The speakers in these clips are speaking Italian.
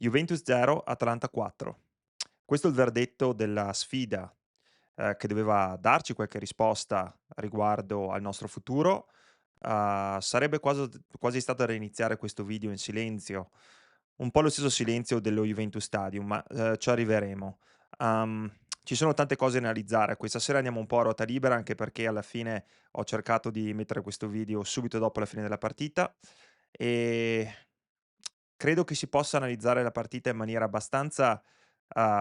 Juventus 0, Atalanta 4. Questo è il verdetto della sfida, che doveva darci qualche risposta riguardo al nostro futuro. Sarebbe quasi stato da reiniziare questo video in silenzio, un po' lo stesso silenzio dello Juventus Stadium, ma, ci arriveremo. Uhm, Ci sono tante cose da analizzare. Questa sera andiamo un po' a ruota libera, anche perché alla fine ho cercato di mettere questo video subito dopo la fine della partita, e credo che si possa analizzare la partita in maniera abbastanza,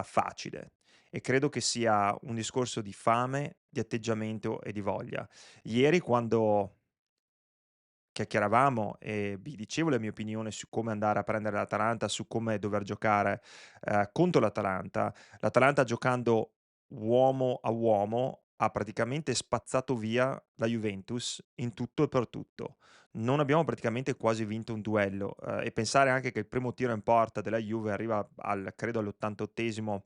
facile, e credo che sia un discorso di fame, di atteggiamento e di voglia. Ieri, quando chiacchieravamo e vi dicevo la mia opinione su come andare a prendere l'Atalanta, su come dover giocare, contro l'Atalanta giocando uomo a uomo ha praticamente spazzato via la Juventus in tutto e per tutto. Non abbiamo praticamente quasi vinto un duello, e pensare anche che il primo tiro in porta della Juve arriva credo all'88esimo,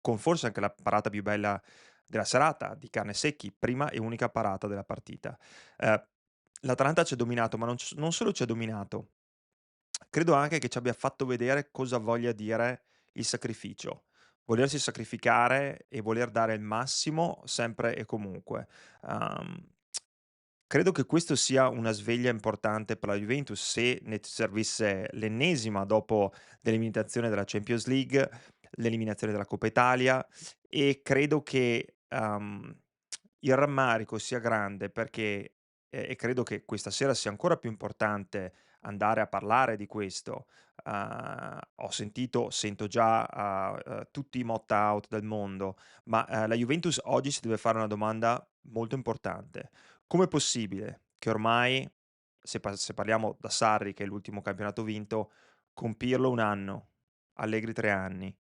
con forse anche la parata più bella della serata di Carnesecchi, prima e unica parata della partita. Ehm, L'Atalanta ci ha dominato, ma non solo ci ha dominato, credo anche che ci abbia fatto vedere cosa voglia dire il sacrificio. Volersi sacrificare e voler dare il massimo sempre e comunque. Uhm, Credo che questo sia una sveglia importante per la Juventus, se ne servisse l'ennesima dopo l'eliminazione della Champions League, l'eliminazione della Coppa Italia, e credo che, il rammarico sia grande perché e credo che questa sera sia ancora più importante andare a parlare di questo. Sento già, tutti i Motta out del mondo, ma, la Juventus oggi si deve fare una domanda molto importante: com'è possibile che ormai, se parliamo da Sarri, che è l'ultimo campionato vinto, con Pirlo 1 anno, Allegri 3 anni,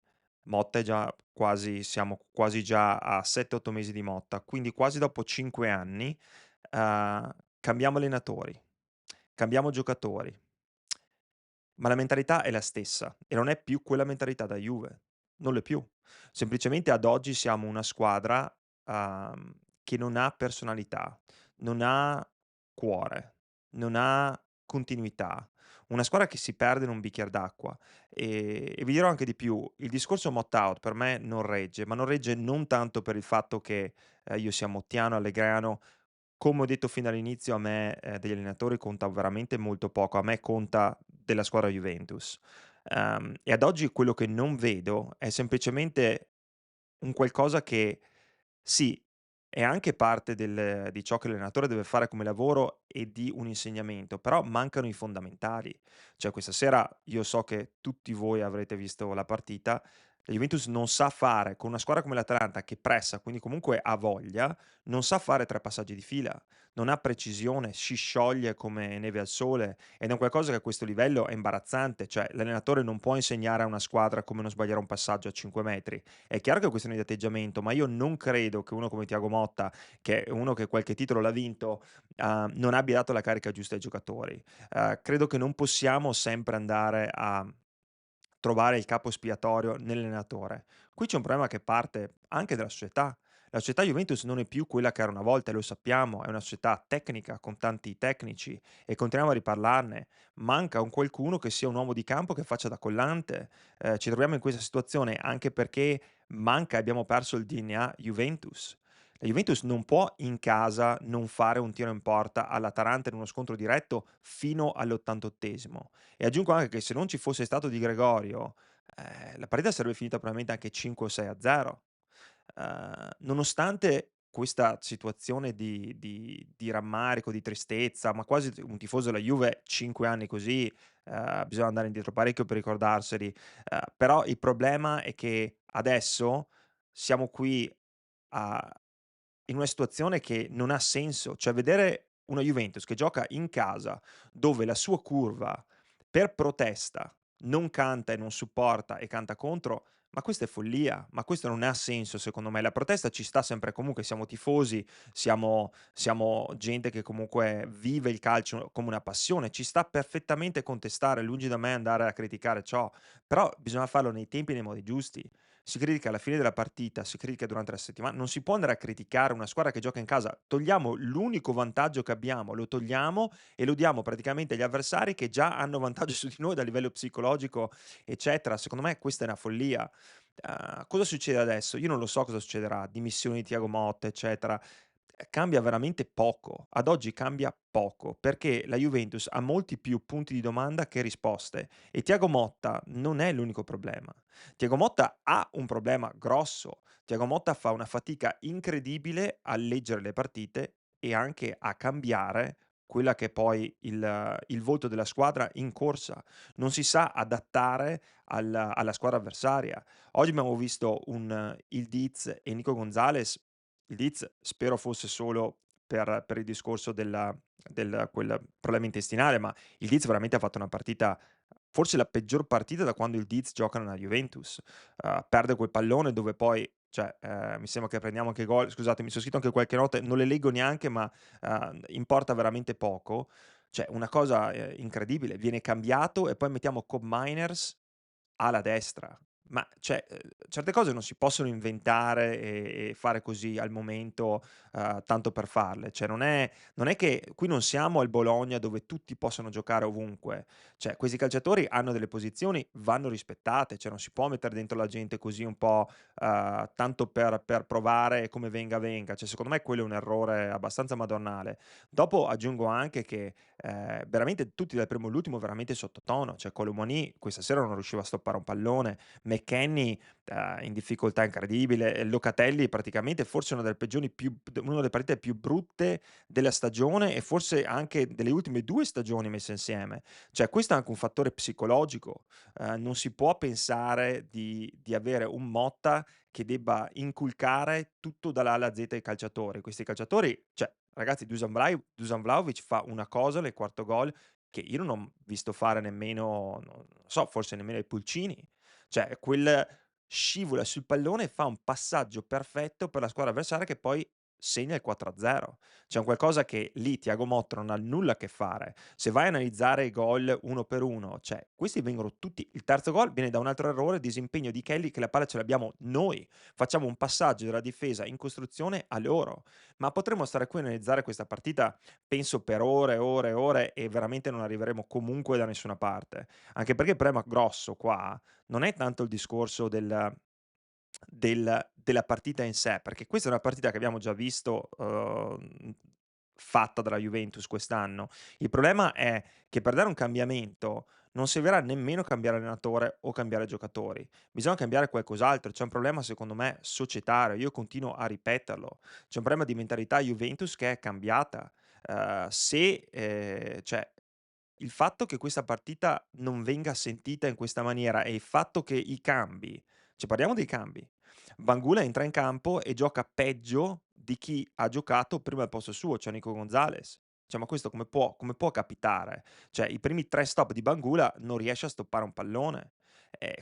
Motta è già quasi siamo quasi già a 7, 8 mesi di Motta, quindi quasi dopo 5 anni, cambiamo allenatori, cambiamo giocatori, ma la mentalità è la stessa e non è più quella mentalità da Juve, non l'è più. Semplicemente ad oggi siamo una squadra, che non ha personalità, non ha cuore, non ha continuità, una squadra che si perde in un bicchier d'acqua. E vi dirò anche di più: il discorso Mott-out per me non regge, ma non regge non tanto per il fatto che, io sia mottiano, allegriano. Come ho detto fin dall'inizio, a me, degli allenatori conta veramente molto poco, a me conta della squadra Juventus. E ad oggi quello che non vedo è semplicemente un qualcosa che, sì, è anche parte di ciò che l'allenatore deve fare come lavoro e di un insegnamento, però mancano i fondamentali. Cioè, questa sera io so che tutti voi avrete visto la partita, la Juventus non sa fare, con una squadra come l'Atalanta che pressa, quindi comunque ha voglia, non sa fare 3 passaggi di fila, non ha precisione, si scioglie come neve al sole, ed è un qualcosa che a questo livello è imbarazzante. Cioè, l'allenatore non può insegnare a una squadra come non sbagliare un passaggio a 5 metri. È chiaro che è questione di atteggiamento, ma io non credo che uno come Thiago Motta, che è uno che qualche titolo l'ha vinto, non abbia dato la carica giusta ai giocatori. Credo che non possiamo sempre andare a trovare il capo espiatorio nell'allenatore. Qui c'è un problema che parte anche dalla società. La società Juventus non è più quella che era una volta, e lo sappiamo, è una società tecnica con tanti tecnici e continuiamo a riparlarne. Manca un qualcuno che sia un uomo di campo che faccia da collante. Ci troviamo in questa situazione anche perché manca, abbiamo perso il DNA Juventus. La Juventus non può in casa non fare un tiro in porta all'Atalanta in uno scontro diretto fino all'88esimo. E aggiungo anche che se non ci fosse stato Di Gregorio, la partita sarebbe finita probabilmente anche 5 o 6-0. Nonostante questa situazione di rammarico, di tristezza, ma quasi un tifoso della Juve 5 anni così, bisogna andare indietro parecchio per ricordarseli, però il problema è che adesso siamo qui a in una situazione che non ha senso. Cioè, vedere una Juventus che gioca in casa, dove la sua curva per protesta non canta e non supporta e canta contro, Ma questa è follia, ma questo non ha senso secondo me. La protesta ci sta sempre comunque, siamo tifosi, siamo gente che comunque vive il calcio come una passione, ci sta perfettamente contestare, lungi da me andare a criticare ciò, però bisogna farlo nei tempi e nei modi giusti. Si critica alla fine della partita, si critica durante la settimana, non si può andare a criticare una squadra che gioca in casa. Togliamo l'unico vantaggio che abbiamo, lo togliamo e lo diamo praticamente agli avversari che già hanno vantaggio su di noi da livello psicologico, eccetera. Secondo me questa è una follia. Cosa succede adesso? Io non lo so cosa succederà, dimissioni di Thiago Motta, eccetera. Cambia veramente poco. Ad oggi cambia poco, perché la Juventus ha molti più punti di domanda che risposte e Thiago Motta non è l'unico problema. Thiago Motta ha un problema grosso. Thiago Motta fa una fatica incredibile a leggere le partite e anche a cambiare quella che è poi il volto della squadra in corsa. Non si sa adattare alla squadra avversaria. Oggi abbiamo visto il Diz e Nico Gonzalez. Il Diz spero fosse solo per il discorso del quel problema intestinale, ma il Diz veramente ha fatto una partita, forse la peggior partita da quando il Diz gioca nella Juventus. Perde quel pallone dove poi cioè, mi sembra che prendiamo anche gol, scusate mi son scritto anche qualche nota, non le leggo neanche, ma, importa veramente poco. Cioè una cosa, incredibile, viene cambiato e poi mettiamo Cobb Miners ala destra. Ma cioè, certe cose non si possono inventare e fare così al momento, tanto per farle. Cioè non è che qui non siamo al Bologna dove tutti possono giocare ovunque. Cioè questi calciatori hanno delle posizioni, vanno rispettate, cioè non si può mettere dentro la gente così un po', tanto per provare e come venga venga. Cioè secondo me quello è un errore abbastanza madornale. Dopo aggiungo anche che veramente tutti dal primo all'ultimo veramente sottotono, cioè Colomoni questa sera non riusciva a stoppare un pallone, McKennie, in difficoltà incredibile, e Locatelli praticamente forse una delle partite più brutte della stagione e forse anche delle ultime 2 stagioni messe insieme. Cioè questo è anche un fattore psicologico, non si può pensare di avere un Motta che debba inculcare tutto dall'A alla Z ai calciatori. Questi calciatori cioè ragazzi Dusan Vlahovic fa una cosa nel quarto gol che io non ho visto fare nemmeno non so, forse nemmeno ai pulcini. Cioè quel scivola sul pallone e fa un passaggio perfetto per la squadra avversaria che poi segna il 4-0. C'è un qualcosa che lì Thiago Motta non ha nulla a che fare. Se vai a analizzare i gol uno per uno, cioè questi vengono tutti il terzo gol viene da un altro errore, disimpegno di Kelly che la palla ce l'abbiamo noi. Facciamo un passaggio della difesa in costruzione a loro. Ma potremmo stare qui a analizzare questa partita, penso per ore e ore e ore e veramente non arriveremo comunque da nessuna parte. Anche perché il problema grosso qua non è tanto il discorso della partita in sé, perché questa è una partita che abbiamo già visto, fatta dalla Juventus quest'anno. Il problema è che per dare un cambiamento non servirà nemmeno cambiare allenatore o cambiare giocatori, bisogna cambiare qualcos'altro. C'è un problema secondo me societario, io continuo a ripeterlo. C'è un problema di mentalità Juventus che è cambiata. Se, cioè il fatto che questa partita non venga sentita in questa maniera e il fatto che i cambi cioè parliamo dei cambi. Bangula entra in campo e gioca peggio di chi ha giocato prima al posto suo, cioè Nico Gonzalez. Cioè, ma questo come può capitare? Cioè, i primi 3 stop di Bangula non riesce a stoppare un pallone.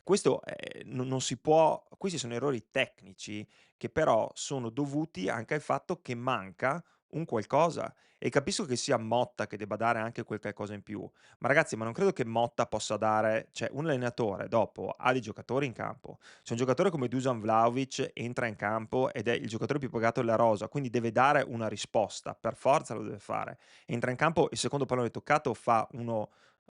Questo, non si può questi sono errori tecnici che però sono dovuti anche al fatto che manca un qualcosa e capisco che sia Motta che debba dare anche quel qualcosa in più, ma ragazzi, ma non credo che Motta possa dare cioè un allenatore dopo ha dei giocatori in campo. Se un giocatore come Dusan Vlahovic entra in campo ed è il giocatore più pagato della rosa, quindi deve dare una risposta, per forza lo deve fare. Entra in campo, il secondo pallone toccato fa uno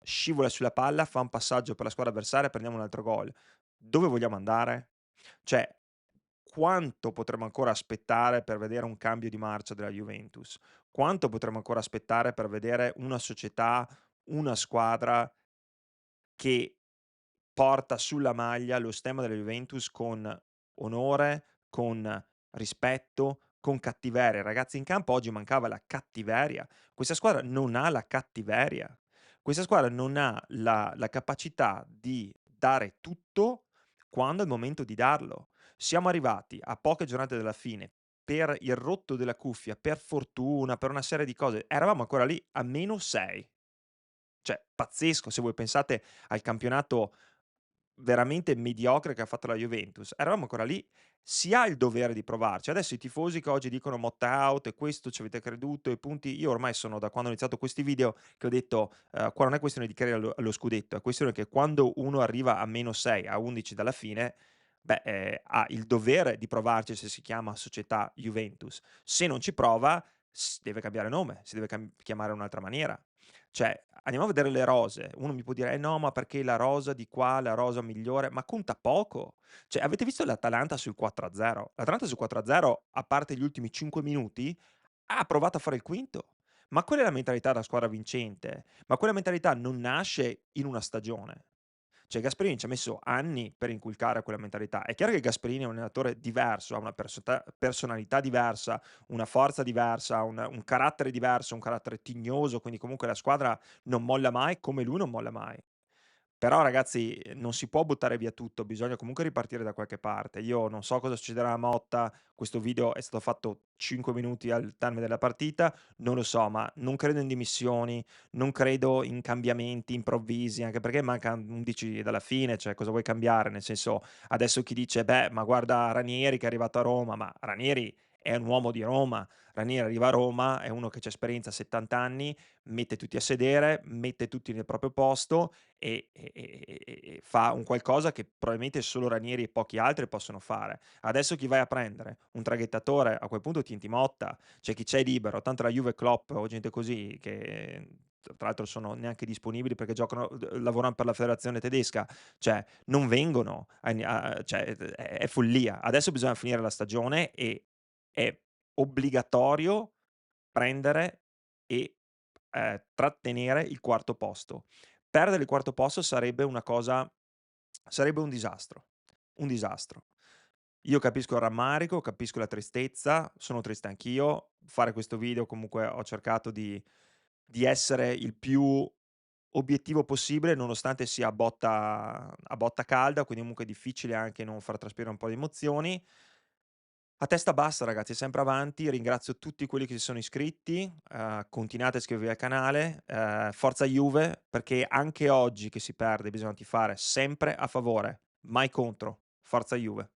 scivola sulla palla, fa un passaggio per la squadra avversaria, prendiamo un altro gol. Dove vogliamo andare? Cioè, quanto potremo ancora aspettare per vedere un cambio di marcia della Juventus? Quanto potremo ancora aspettare per vedere una società, una squadra che porta sulla maglia lo stemma della Juventus con onore, con rispetto, con cattiveria. Ragazzi, in campo oggi mancava la cattiveria. Questa squadra non ha la cattiveria. Questa squadra non ha la capacità di dare tutto quando è il momento di darlo. Siamo arrivati a poche giornate dalla fine per il rotto della cuffia, per fortuna, per una serie di cose. Eravamo ancora lì a -6. Cioè, pazzesco se voi pensate al campionato veramente mediocre che ha fatto la Juventus, eravamo ancora lì. Si ha il dovere di provarci. Adesso i tifosi che oggi dicono Motta out e questo ci avete creduto, i punti io ormai sono da quando ho iniziato questi video che ho detto, qua non è questione di credere allo scudetto, è questione che quando uno arriva a -6, a 11 dalla fine, beh, ha il dovere di provarci se si chiama società Juventus. Se non ci prova, deve cambiare nome, si deve chiamare in un'altra maniera. Cioè, andiamo a vedere le rose. Uno mi può dire: "Eh no, ma perché la rosa di qua, la rosa migliore", ma conta poco. Cioè, avete visto l'Atalanta sul 4-0? L'Atalanta sul 4-0, a parte gli ultimi 5 minuti, ha provato a fare il quinto. Ma quella è la mentalità da squadra vincente, ma quella mentalità non nasce in una stagione. Cioè Gasperini ci ha messo anni per inculcare quella mentalità. È chiaro che Gasperini è un allenatore diverso, ha una personalità diversa, una forza diversa, un carattere diverso, un carattere tignoso, quindi comunque la squadra non molla mai come lui non molla mai. Però ragazzi, non si può buttare via tutto, bisogna comunque ripartire da qualche parte. Io non so cosa succederà a Motta, questo video è stato fatto 5 minuti al termine della partita, non lo so, ma non credo in dimissioni, non credo in cambiamenti improvvisi, anche perché mancan 11 dalla fine, cioè cosa vuoi cambiare? Nel senso, adesso chi dice: "Beh, ma guarda Ranieri che è arrivato a Roma", ma Ranieri è un uomo di Roma. Ranieri arriva a Roma, è uno che c'ha esperienza, 70 anni, mette tutti a sedere, mette tutti nel proprio posto e fa un qualcosa che probabilmente solo Ranieri e pochi altri possono fare. Adesso chi vai a prendere? Un traghettatore? A quel punto tienti Motta, c'è chi c'è libero, tanto la Juve, Klopp o gente così che tra l'altro sono neanche disponibili perché giocano lavorano per la federazione tedesca, cioè non vengono cioè è follia. Adesso bisogna finire la stagione e è obbligatorio prendere e, trattenere il quarto posto. Perdere il quarto posto sarebbe un disastro, un disastro. Io capisco il rammarico, capisco la tristezza, sono triste anch'io. Fare questo video comunque ho cercato di essere il più obiettivo possibile, nonostante sia a botta calda, quindi comunque è difficile anche non far traspirare un po' di emozioni. A testa bassa ragazzi, sempre avanti. Ringrazio tutti quelli che si sono iscritti, continuate a iscrivervi al canale, forza Juve, perché anche oggi che si perde bisogna tifare sempre a favore, mai contro. Forza Juve.